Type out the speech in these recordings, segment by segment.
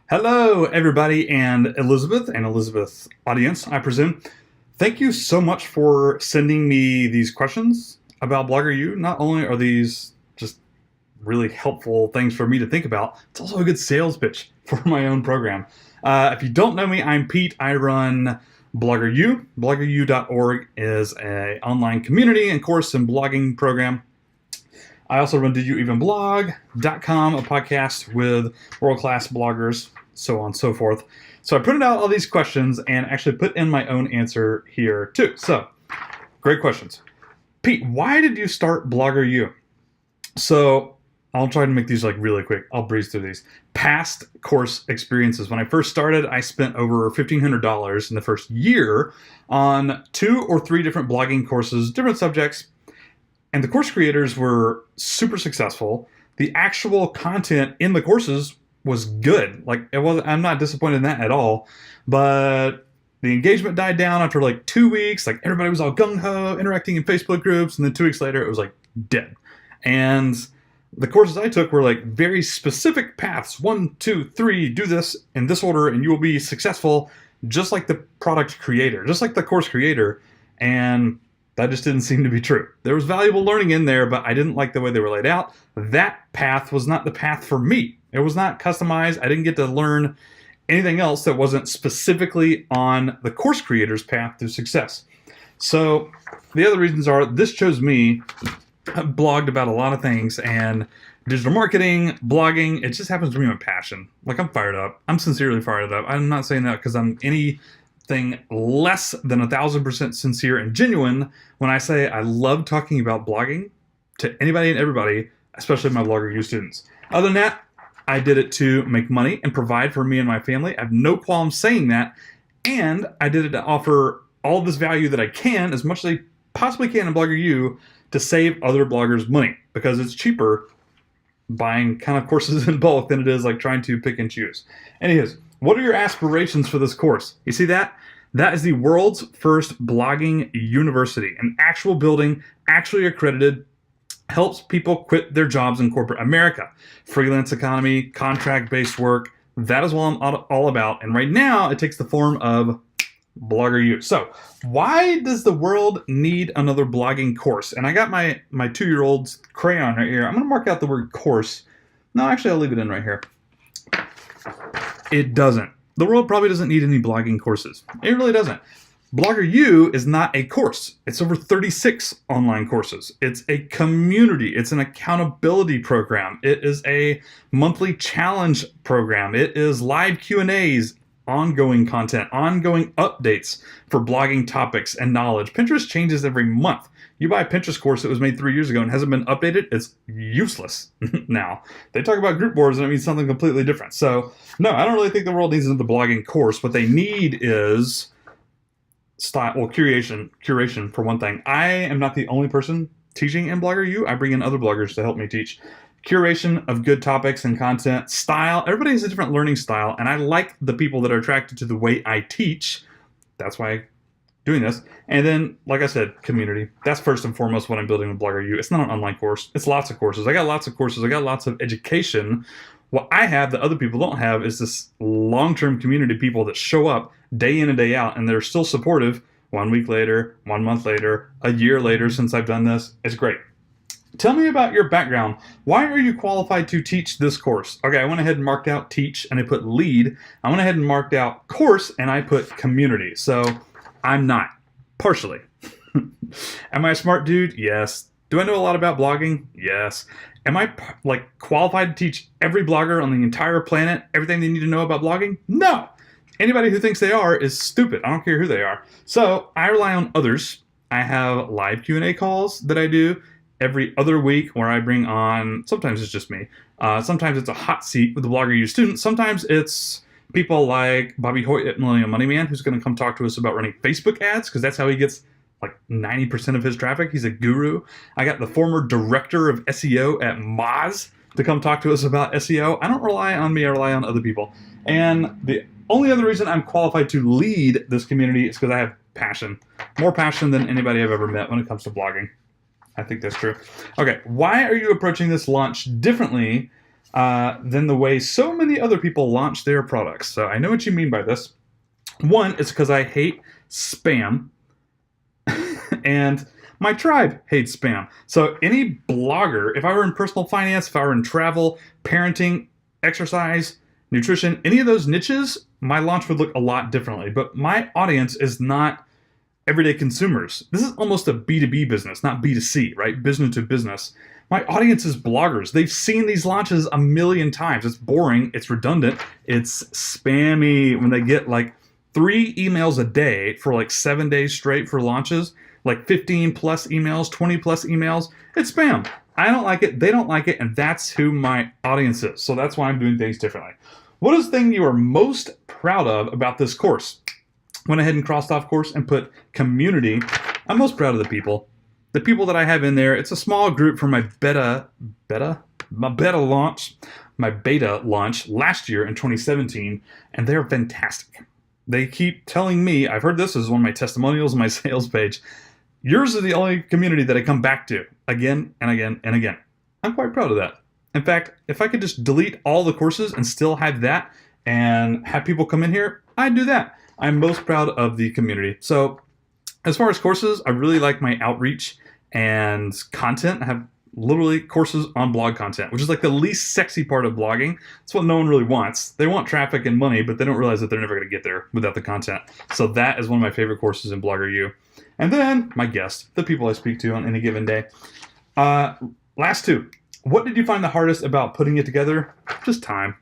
Hello, everybody, and Elizabeth audience, I presume. Thank you so much for sending me these questions about Blogger U. Not only are these just really helpful things for me to think about, it's also a good sales pitch for my own program. If you don't know me, I'm Pete. I run Blogger U. BloggerU.org is an online community and course and blogging program. I also run DidYouEvenBlog.com, a podcast with world-class bloggers, so on and so forth. So I printed out all these questions and actually put in my own answer here too. So, great questions. Pete, why did you start Blogger U? So I'll try to make these like really quick. I'll breeze through these. Past course experiences. When I first started, I spent over $1,500 in the first year on 2 or 3 different blogging courses, different subjects. And the course creators were super successful. The actual content in the courses was good. I'm not disappointed in that at all. But the engagement died down after like 2 weeks. Like everybody was all gung-ho, interacting in Facebook groups. And then 2 weeks later, it was like dead. And the courses I took were like very specific paths. 1, 2, 3, do this in this order and you will be successful, just like the product creator, just like the course creator. And that just didn't seem to be true. There was valuable learning in there, but I didn't like the way they were laid out. That path was not the path for me. It was not customized. I didn't get to learn anything else that wasn't specifically on the course creator's path to success. So the other reasons are this chose me. I've blogged about a lot of things, and digital marketing, blogging, it just happens to be my passion. Like I'm fired up. I'm sincerely fired up. I'm not saying that because I'm anything less than 1,000% sincere and genuine when I say I love talking about blogging to anybody and everybody, especially my Blogger U students. Other than that, I did it to make money and provide for me and my family. I have no qualm saying that. And I did it to offer all this value that I can, as much as I possibly can in Blogger U, to save other bloggers money, because it's cheaper buying kind of courses in bulk than it is like trying to pick and choose. Anyways, what are your aspirations for this course? You see that? That is the world's first blogging university, an actual building, actually accredited, helps people quit their jobs in corporate America. Freelance economy, contract-based work, that is what I'm all about. And right now, it takes the form of Blogger U. So, why does the world need another blogging course? And I got my 2-year-old's crayon right here. I'm going to mark out the word course. No, actually, I'll leave it in right here. It doesn't. The world probably doesn't need any blogging courses. It really doesn't. Blogger U is not a course. It's over 36 online courses. It's a community. It's an accountability program. It is a monthly challenge program. It is live Q&As, ongoing content, ongoing updates for blogging topics and knowledge. Pinterest changes every month. You buy a Pinterest course that was made 3 years ago and hasn't been updated, it's useless now. They talk about group boards and it means something completely different. So, no, I don't really think the world needs another blogging course. What they need is style, well, curation for one thing. I am not the only person teaching in Blogger U. I bring in other bloggers to help me teach. Curation of good topics and content, style. Everybody has a different learning style, and I like the people that are attracted to the way I teach. That's why I'm doing this. And then, like I said, community. That's first and foremost what I'm building with Blogger U. It's not an online course. It's lots of courses. I got lots of courses. I got lots of education. What I have that other people don't have is this long-term community of people that show up day in and day out, and they're still supportive 1 week later, 1 month later, a year later since I've done this. It's great. Tell me about your background. Why are you qualified to teach this course? Okay, I went ahead and marked out teach, and I put lead. I went ahead and marked out course, and I put community. So I'm not, partially. Am I a smart dude? Yes. Do I know a lot about blogging? Yes. Am I qualified to teach every blogger on the entire planet everything they need to know about blogging? No. Anybody who thinks they are is stupid. I don't care who they are. So I rely on others. I have live Q&A calls that I do every other week where I bring on, sometimes it's just me. Sometimes it's a hot seat with the Blogger U student. Sometimes it's people like Bobby Hoyt at Millennial Money Man, who's going to come talk to us about running Facebook ads, because that's how he gets like 90% of his traffic. He's a guru. I got the former director of SEO at Moz to come talk to us about SEO. I don't rely on me, I rely on other people. And the only other reason I'm qualified to lead this community is because I have passion. More passion than anybody I've ever met when it comes to blogging. I think that's true. Okay, why are you approaching this launch differently than the way so many other people launch their products. So I know what you mean by this. One, it's because I hate spam, and my tribe hates spam. So any blogger, if I were in personal finance, if I were in travel, parenting, exercise, nutrition, any of those niches, my launch would look a lot differently. But my audience is not everyday consumers. This is almost a B2B business, not B2C, right? Business to business. My audience is bloggers. They've seen these launches a million times. It's boring, it's redundant, it's spammy when they get like 3 emails a day for like 7 days straight for launches, like 15 plus emails, 20 plus emails. It's spam. I don't like it, they don't like it, and that's who my audience is. So that's why I'm doing things differently. What is the thing you are most proud of about this course? Went ahead and crossed off course and put community. I'm most proud of the people. The people that I have in there. It's a small group for my beta launch last year in 2017, and they're fantastic. They keep telling me, I've heard this as one of my testimonials on my sales page, yours is the only community that I come back to again and again and again. I'm quite proud of that. In fact, if I could just delete all the courses and still have that and have people come in here, I'd do that. I'm most proud of the community. So as far as courses, I really like my outreach and content. I have literally courses on blog content, which is like the least sexy part of blogging. It's what no one really wants. They want traffic and money, but they don't realize that they're never going to get there without the content. So that is one of my favorite courses in Blogger U. And then my guests, the people I speak to on any given day. Last two. What did you find the hardest about putting it together? Just time.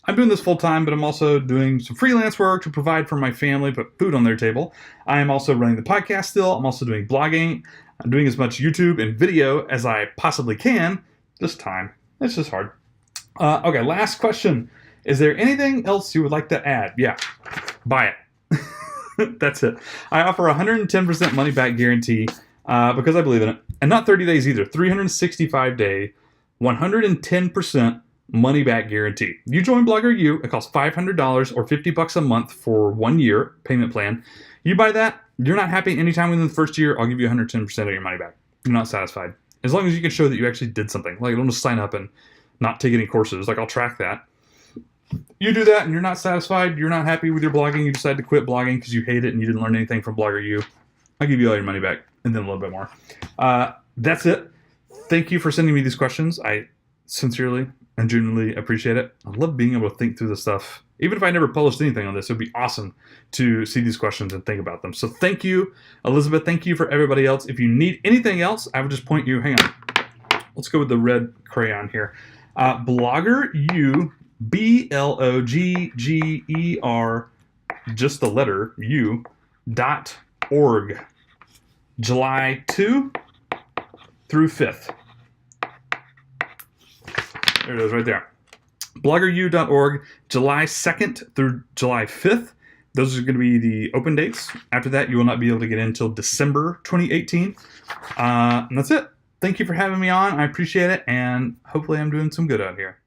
I'm doing this full time, but I'm also doing some freelance work to provide for my family, put food on their table. I am also running the podcast still. I'm also doing blogging. I'm doing as much YouTube and video as I possibly can. Just time. It's just hard. Okay, last question. Is there anything else you would like to add? Yeah, buy it. That's it. I offer 110% money back guarantee because I believe in it. And not 30 days either. 365 day, 110% money back guarantee. You join Blogger U, it costs $500 or $50 a month for 1 year payment plan. You buy that, you're not happy anytime within the first year, I'll give you 110% of your money back. You're not satisfied. As long as you can show that you actually did something. Like, don't just sign up and not take any courses. Like, I'll track that. You do that and you're not satisfied, you're not happy with your blogging, you decide to quit blogging because you hate it and you didn't learn anything from Blogger U, I'll give you all your money back and then a little bit more. That's it. Thank you for sending me these questions. I sincerely and genuinely appreciate it. I love being able to think through this stuff. Even if I never published anything on this, it would be awesome to see these questions and think about them. So thank you, Elizabeth. Thank you for everybody else. If you need anything else, I would just point you, hang on. Let's go with the red crayon here. Blogger U, BLOGGER, just the letter U.org. July 2 through 5th. There it is right there. bloggeru.org, July 2nd through July 5th. Those are going to be the open dates. After that, you will not be able to get in until December 2018. And that's it. Thank you for having me on. I appreciate it, and hopefully I'm doing some good out here.